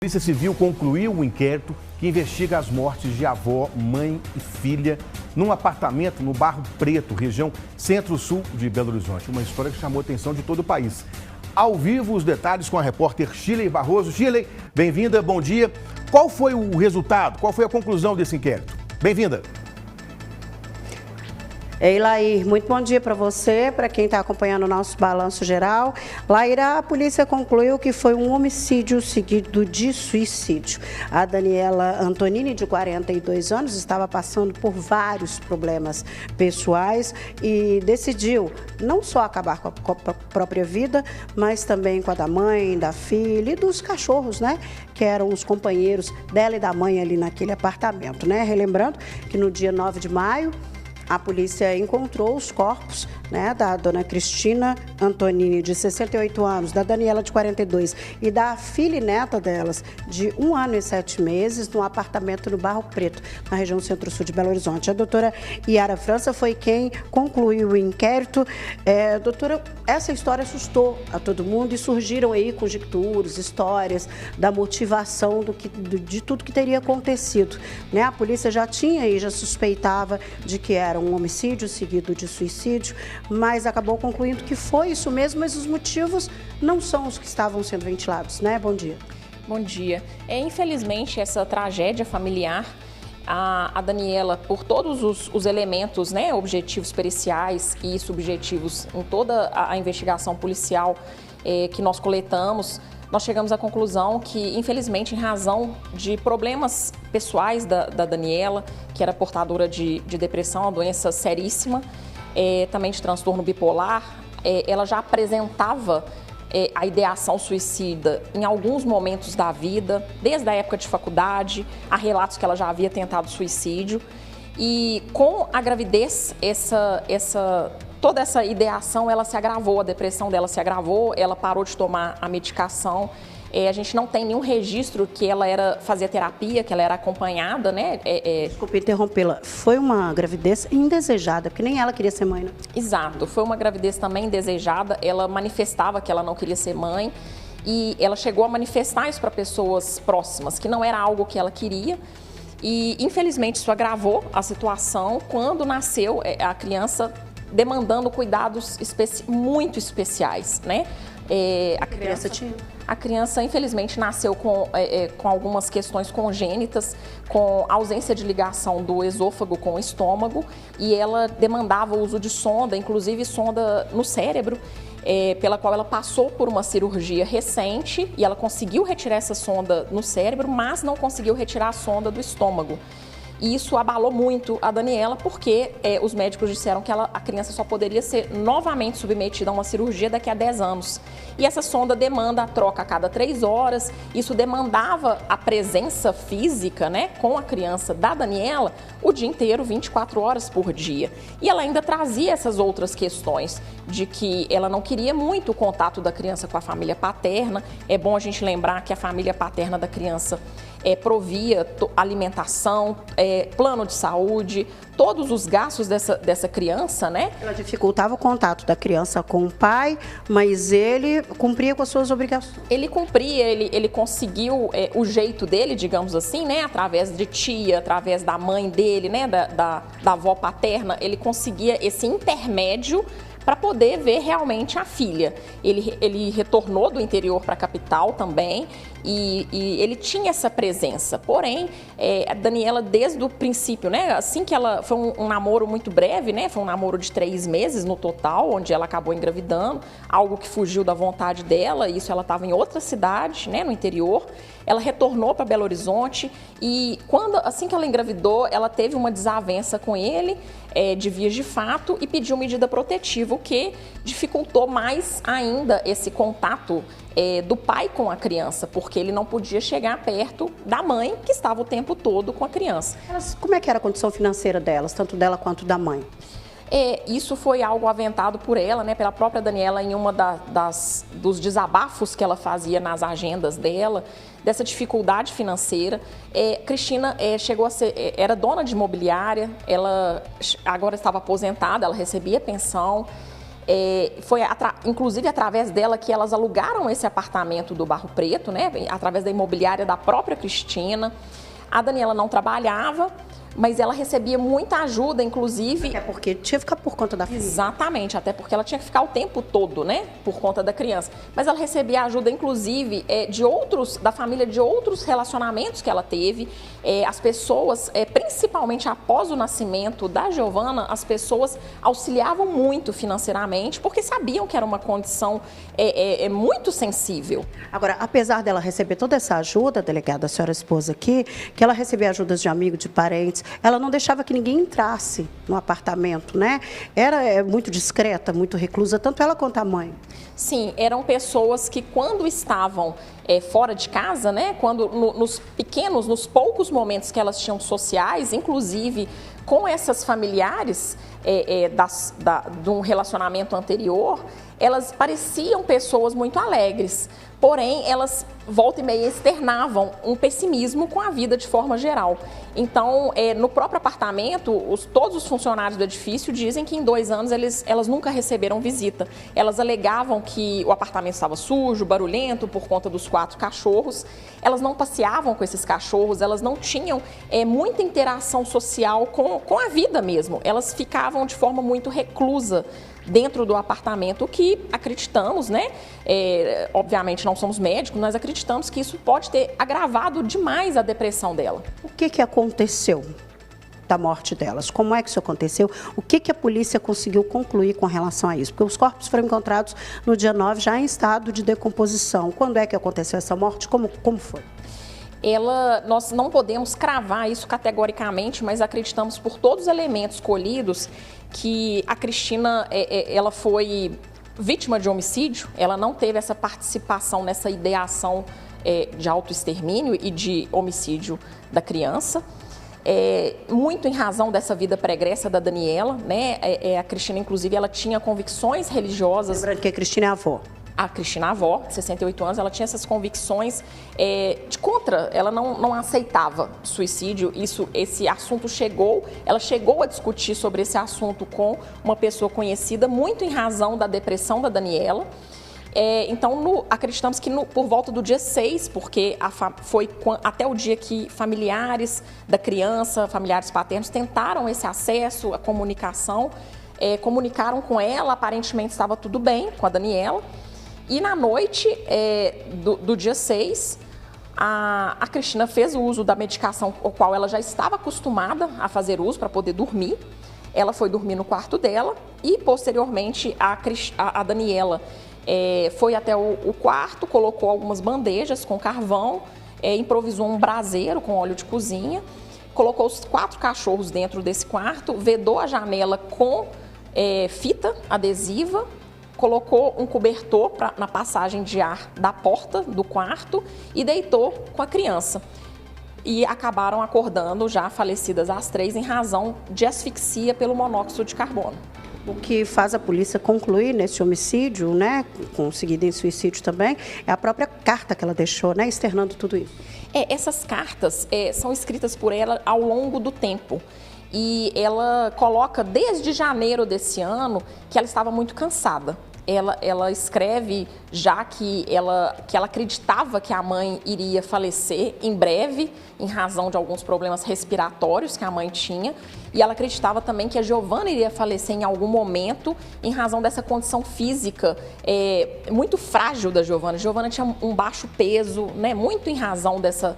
A Polícia Civil concluiu o inquérito que investiga as mortes de avó, mãe e filha num apartamento no Barro Preto, região centro-sul de Belo Horizonte. Uma história que chamou a atenção de todo o país. Ao vivo, os detalhes com a repórter Shirley Barroso. Shirley, bem-vinda, bom dia. Qual foi o resultado? Qual foi a conclusão desse inquérito? Bem-vinda. Ei, Lair, muito bom dia para você, para quem está acompanhando o nosso balanço geral. Lair, a polícia concluiu que foi um homicídio seguido de suicídio. A Daniela Antonini, de 42 anos, estava passando por vários problemas pessoais e decidiu não só acabar com a própria vida, mas também com a da mãe, da filha e dos cachorros, né? Que eram os companheiros dela e da mãe ali naquele apartamento, né? Relembrando que no dia 9 de maio, a polícia encontrou os corpos, né, da dona Cristina Antonini, de 68 anos, da Daniela, de 42, e da filha e neta delas, de 1 ano e 7 meses, num apartamento no Barro Preto, na região centro-sul de Belo Horizonte. A doutora Yara França foi quem concluiu o inquérito. Doutora, essa história assustou a todo mundo e surgiram aí conjecturas, histórias da motivação de tudo que teria acontecido, né? A polícia já tinha e já suspeitava de que era um homicídio seguido de suicídio, mas acabou concluindo que foi isso mesmo, mas os motivos não são os que estavam sendo ventilados, né? Bom dia. Bom dia. Infelizmente, essa tragédia familiar, a Daniela, por todos os elementos, né, objetivos periciais e subjetivos em toda a investigação policial que nós coletamos, nós chegamos à conclusão que, infelizmente, em razão de problemas pessoais da Daniela, que era portadora de depressão, uma doença seríssima, também de transtorno bipolar, ela já apresentava a ideação suicida em alguns momentos da vida, desde a época de faculdade, há relatos que ela já havia tentado suicídio. E com a gravidez, toda essa ideação, ela se agravou, a depressão dela se agravou, ela parou de tomar a medicação. A gente não tem nenhum registro que ela fazia terapia, que ela era acompanhada, né? Desculpe interrompê-la. Foi uma gravidez indesejada, porque nem ela queria ser mãe, né? Exato. Foi uma gravidez também indesejada. Ela manifestava que ela não queria ser mãe e ela chegou a manifestar isso para pessoas próximas, que não era algo que ela queria. E, infelizmente, isso agravou a situação quando nasceu a criança demandando cuidados muito especiais, né? A criança, infelizmente, nasceu com algumas questões congênitas, com ausência de ligação do esôfago com o estômago, e ela demandava o uso de sonda, inclusive sonda no cérebro, pela qual ela passou por uma cirurgia recente, e ela conseguiu retirar essa sonda no cérebro, mas não conseguiu retirar a sonda do estômago. E isso abalou muito a Daniela, porque os médicos disseram que a criança só poderia ser novamente submetida a uma cirurgia daqui a 10 anos. E essa sonda demanda a troca a cada 3 horas. Isso demandava a presença física, né, com a criança da Daniela o dia inteiro, 24 horas por dia. E ela ainda trazia essas outras questões de que ela não queria muito o contato da criança com a família paterna. É bom a gente lembrar que a família paterna da criança provia alimentação, plano de saúde, todos os gastos dessa criança, né? Ela dificultava o contato da criança com o pai, mas ele cumpria com as suas obrigações. Ele cumpria, ele conseguiu o jeito dele, digamos assim, né? Através de tia, através da mãe dele, né? Da avó paterna, ele conseguia esse intermédio para poder ver realmente a filha. Ele retornou do interior para a capital também e ele tinha essa presença. Porém, a Daniela, desde o princípio, né, assim que ela... Foi um namoro muito breve, né? Foi um namoro de 3 meses no total, onde ela acabou engravidando, algo que fugiu da vontade dela. Isso, ela estava em outra cidade, né, no interior. Ela retornou para Belo Horizonte e assim que ela engravidou, ela teve uma desavença com ele, de vias de fato, e pediu medida protetiva, o que dificultou mais ainda esse contato do pai com a criança, porque ele não podia chegar perto da mãe, que estava o tempo todo com a criança. Como é que era a condição financeira delas, tanto dela quanto da mãe? Isso foi algo aventado por ela, né, pela própria Daniela, em uma dos desabafos que ela fazia nas agendas dela, dessa dificuldade financeira. Cristina chegou a ser, era dona de imobiliária, ela agora estava aposentada, ela recebia pensão. Foi inclusive através dela que elas alugaram esse apartamento do Barro Preto, né? Através da imobiliária da própria Cristina. A Daniela não trabalhava, mas ela recebia muita ajuda, inclusive... Até porque tinha que ficar por conta da filha. Exatamente, até porque ela tinha que ficar o tempo todo, né, por conta da criança. Mas ela recebia ajuda, inclusive, da família de outros relacionamentos que ela teve. As pessoas, principalmente após o nascimento da Giovana, as pessoas auxiliavam muito financeiramente, porque sabiam que era uma condição muito sensível. Agora, apesar dela receber toda essa ajuda, delegada, a senhora esposa aqui, que ela recebia ajudas de amigos, de parentes, ela não deixava que ninguém entrasse no apartamento, né? Era muito discreta, muito reclusa, tanto ela quanto a mãe. Sim, eram pessoas que quando estavam fora de casa, né? Quando nos poucos momentos que elas tinham sociais, inclusive com essas familiares de um relacionamento anterior, elas pareciam pessoas muito alegres. Porém, elas, volta e meia, externavam um pessimismo com a vida de forma geral. Então, no próprio apartamento, todos os funcionários do edifício dizem que em 2 anos elas nunca receberam visita. Elas alegavam que o apartamento estava sujo, barulhento, por conta dos 4 cachorros. Elas não passeavam com esses cachorros, elas não tinham muita interação social com a vida mesmo. Elas ficavam de forma muito reclusa dentro do apartamento, o que acreditamos, né? Obviamente não somos médicos, nós acreditamos que isso pode ter agravado demais a depressão dela. O que aconteceu da morte delas? Como é que isso aconteceu? O que a polícia conseguiu concluir com relação a isso? Porque os corpos foram encontrados no dia 9, já em estado de decomposição. Quando é que aconteceu essa morte? Como foi? Nós não podemos cravar isso categoricamente, mas acreditamos por todos os elementos colhidos que a Cristina ela foi vítima de homicídio. Ela não teve essa participação nessa ideação de autoextermínio e de homicídio da criança. Muito em razão dessa vida pregressa da Daniela, né? A Cristina, inclusive, ela tinha convicções religiosas. Lembrando que a Cristina é avó. A Cristina, a avó, de 68 anos, ela tinha essas convicções de contra, ela não aceitava suicídio. Esse assunto ela chegou a discutir sobre esse assunto com uma pessoa conhecida, muito em razão da depressão da Daniela. Então, acreditamos que por volta do dia 6, porque foi até o dia que familiares da criança, familiares paternos, tentaram esse acesso, a comunicação, comunicaram com ela, aparentemente estava tudo bem com a Daniela. E na noite do dia 6, a Cristina fez o uso da medicação ao qual ela já estava acostumada a fazer uso para poder dormir. Ela foi dormir no quarto dela e, posteriormente, a Daniela foi até o quarto, colocou algumas bandejas com carvão, improvisou um braseiro com óleo de cozinha, colocou os 4 cachorros dentro desse quarto, vedou a janela com fita adesiva, colocou um cobertor na passagem de ar da porta do quarto e deitou com a criança. E acabaram acordando já falecidas as 3 em razão de asfixia pelo monóxido de carbono. O que faz a polícia concluir nesse homicídio, né, conseguido em suicídio também, é a própria carta que ela deixou, né, externando tudo isso. Essas cartas são escritas por ela ao longo do tempo. E ela coloca desde janeiro desse ano que ela estava muito cansada. Ela escreve já que ela acreditava que a mãe iria falecer em breve, em razão de alguns problemas respiratórios que a mãe tinha. E ela acreditava também que a Giovana iria falecer em algum momento, em razão dessa condição física muito frágil da Giovana. A Giovana tinha um baixo peso, né, muito em razão dessa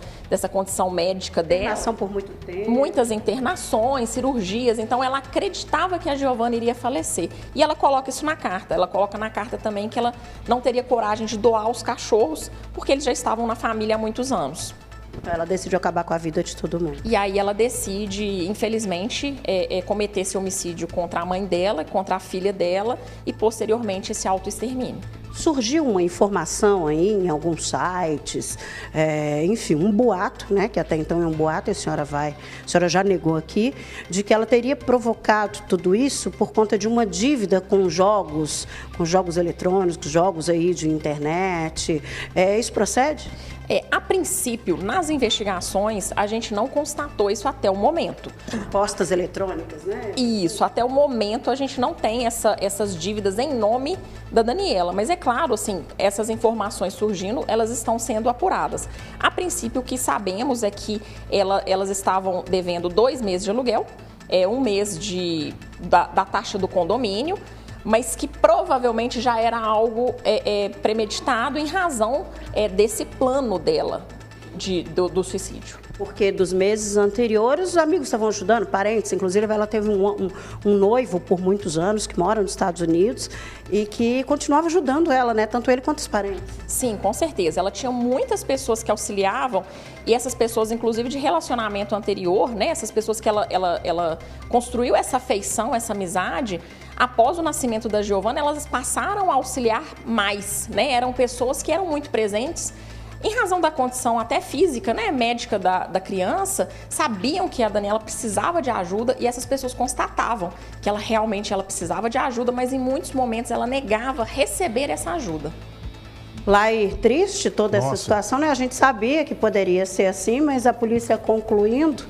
condição médica dela. Internação por muito tempo. Muitas internações, cirurgias. Então, ela acreditava que a Giovana iria falecer. E ela coloca isso na carta. Ela coloca na carta também que ela não teria coragem de doar os cachorros, porque eles já estavam na família há muitos anos. Ela decidiu acabar com a vida de todo mundo. E aí ela decide, infelizmente, cometer esse homicídio contra a mãe dela, contra a filha dela e, posteriormente, esse autoextermínio. Surgiu uma informação aí em alguns sites, enfim, um boato, né, que até então é um boato, a senhora já negou aqui, de que ela teria provocado tudo isso por conta de uma dívida com jogos eletrônicos, jogos aí de internet. Isso procede? A princípio, nas investigações, a gente não constatou isso até o momento. Postas eletrônicas, né? Isso, até o momento a gente não tem essas dívidas em nome da Daniela. Mas é claro, assim, essas informações surgindo, elas estão sendo apuradas. A princípio, o que sabemos é que elas estavam devendo 2 meses de aluguel, 1 mês da taxa do condomínio, mas que provavelmente já era algo premeditado em razão desse plano dela do suicídio. Porque dos meses anteriores, os amigos estavam ajudando, parentes. Inclusive, ela teve um noivo por muitos anos que mora nos Estados Unidos e que continuava ajudando ela, né? Tanto ele quanto os parentes. Sim, com certeza. Ela tinha muitas pessoas que auxiliavam e essas pessoas, inclusive, de relacionamento anterior, né? Essas pessoas que ela construiu essa afeição, essa amizade. Após o nascimento da Giovana, elas passaram a auxiliar mais, né? Eram pessoas que eram muito presentes. Em razão da condição até física, né, médica da criança, sabiam que a Daniela precisava de ajuda e essas pessoas constatavam que ela realmente precisava de ajuda, mas em muitos momentos ela negava receber essa ajuda. Lair, triste toda essa situação, né? A gente sabia que poderia ser assim, mas a polícia concluindo,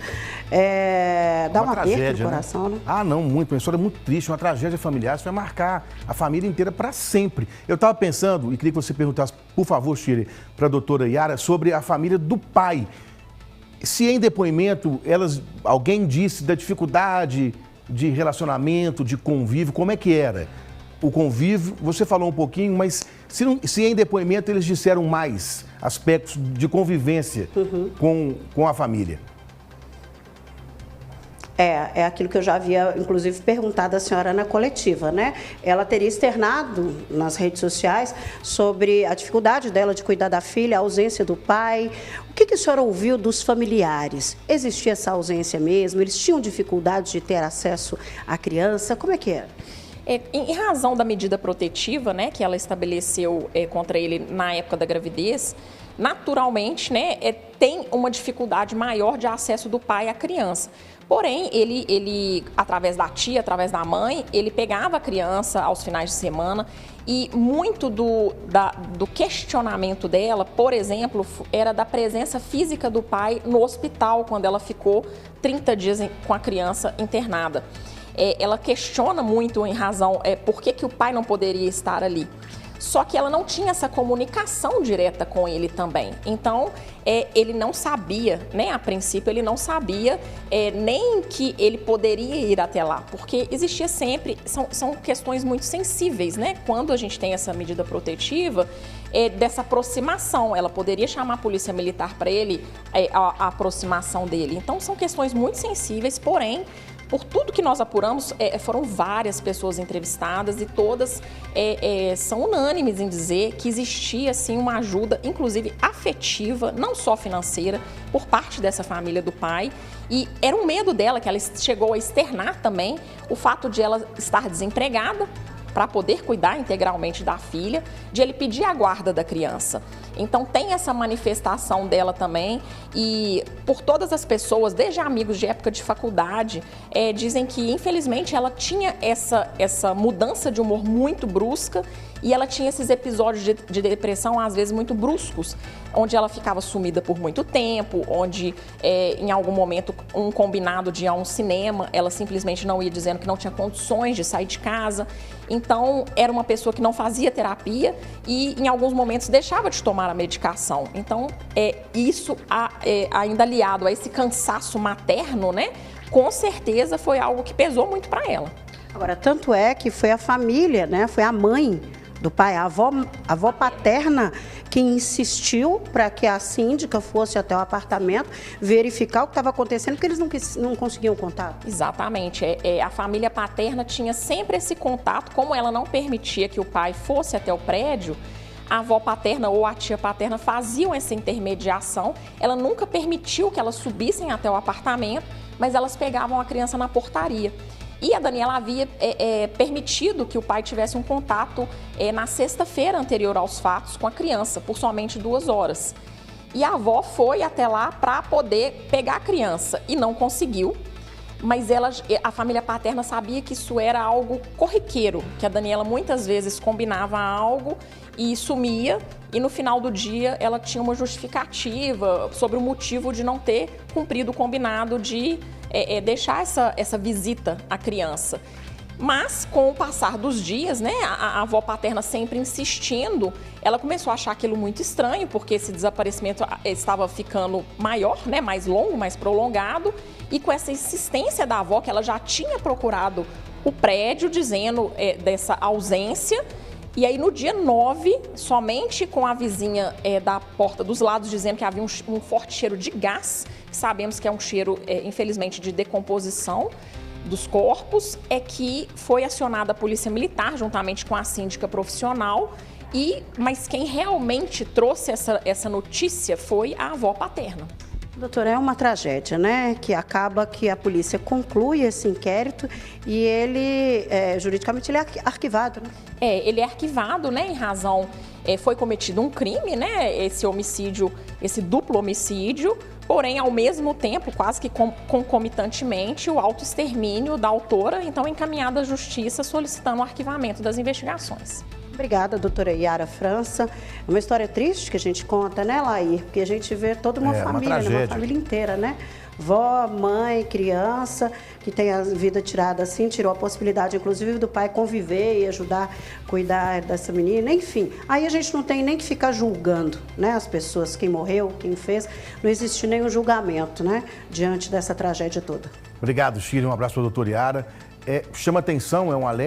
dá uma perda no coração, né? Ah, não, muito. Uma história muito triste, uma tragédia familiar. Isso vai marcar a família inteira para sempre. Eu estava pensando, e queria que você perguntasse, por favor, Shirley, para a doutora Yara, sobre a família do pai. Se em depoimento alguém disse da dificuldade de relacionamento, de convívio, como é que era o convívio? Você falou um pouquinho, mas se em depoimento eles disseram mais aspectos de convivência com a família. É aquilo que eu já havia, inclusive, perguntado à senhora na coletiva, né? Ela teria externado nas redes sociais sobre a dificuldade dela de cuidar da filha, a ausência do pai. O que a senhora ouviu dos familiares? Existia essa ausência mesmo? Eles tinham dificuldade de ter acesso à criança? Como é que era? Em razão da medida protetiva, né, que ela estabeleceu contra ele na época da gravidez, naturalmente, né, tem uma dificuldade maior de acesso do pai à criança. Porém, ele, através da tia, através da mãe, ele pegava a criança aos finais de semana e muito do questionamento dela, por exemplo, era da presença física do pai no hospital, quando ela ficou 30 dias com a criança internada. Ela questiona muito em razão por que o pai não poderia estar ali. Só que ela não tinha essa comunicação direta com ele também. Então, ele não sabia, né? A princípio, ele não sabia nem que ele poderia ir até lá, porque existia sempre, são questões muito sensíveis, né? Quando a gente tem essa medida protetiva, dessa aproximação. Ela poderia chamar a polícia militar para ele, a aproximação dele. Então, são questões muito sensíveis, porém, por tudo que nós apuramos, foram várias pessoas entrevistadas e todas são unânimes em dizer que existia, sim, uma ajuda, inclusive afetiva, não só financeira, por parte dessa família do pai. E era um medo dela, que ela chegou a externar também, o fato de ela estar desempregada, para poder cuidar integralmente da filha, de ele pedir a guarda da criança. Então tem essa manifestação dela também e por todas as pessoas, desde amigos de época de faculdade, dizem que infelizmente ela tinha essa mudança de humor muito brusca e ela tinha esses episódios de depressão às vezes muito bruscos, onde ela ficava sumida por muito tempo, onde em algum momento um combinado de ir a um cinema, ela simplesmente não ia, dizendo que não tinha condições de sair de casa. Então, era uma pessoa que não fazia terapia e, em alguns momentos, deixava de tomar a medicação. Então, isso ainda aliado a esse cansaço materno, né? Com certeza foi algo que pesou muito para ela. Agora, tanto é que foi a família, né? Foi a mãe do pai, a avó paterna, que insistiu para que a síndica fosse até o apartamento verificar o que estava acontecendo, porque eles não conseguiam contato. Exatamente. A família paterna tinha sempre esse contato, como ela não permitia que o pai fosse até o prédio, a avó paterna ou a tia paterna faziam essa intermediação. Ela nunca permitiu que elas subissem até o apartamento, mas elas pegavam a criança na portaria. E a Daniela havia permitido que o pai tivesse um contato na sexta-feira anterior aos fatos com a criança, por somente 2 horas. E a avó foi até lá para poder pegar a criança e não conseguiu. mas a família paterna sabia que isso era algo corriqueiro, que a Daniela muitas vezes combinava algo e sumia, e no final do dia ela tinha uma justificativa sobre o motivo de não ter cumprido o combinado de deixar essa visita à criança. Mas, com o passar dos dias, né, a avó paterna sempre insistindo, ela começou a achar aquilo muito estranho, porque esse desaparecimento estava ficando maior, né, mais longo, mais prolongado, e com essa insistência da avó, que ela já tinha procurado o prédio, dizendo dessa ausência. E aí, no dia 9, somente com a vizinha da porta dos lados dizendo que havia um forte cheiro de gás, que sabemos que é um cheiro, infelizmente, de decomposição dos corpos, é que foi acionada a Polícia Militar, juntamente com a síndica profissional, mas quem realmente trouxe essa notícia foi a avó paterna. Doutora, é uma tragédia, né? Que acaba que a polícia conclui esse inquérito e ele, juridicamente, ele é arquivado, né? Ele é arquivado, né? Em razão, foi cometido um crime, né? Esse homicídio, esse duplo homicídio, porém, ao mesmo tempo, quase que concomitantemente, o autoextermínio da autora, então encaminhada à justiça solicitando o arquivamento das investigações. Obrigada, doutora Yara França. É uma história triste que a gente conta, né, Lair? Porque a gente vê toda uma família, né? Uma família inteira, né? Vó, mãe, criança, que tem a vida tirada assim, tirou a possibilidade, inclusive, do pai conviver e ajudar a cuidar dessa menina, enfim. Aí a gente não tem nem que ficar julgando, né, as pessoas, quem morreu, quem fez. Não existe nenhum julgamento, né, diante dessa tragédia toda. Obrigado, Shirley. Um abraço para a doutora Yara. Chama atenção, é um alerta.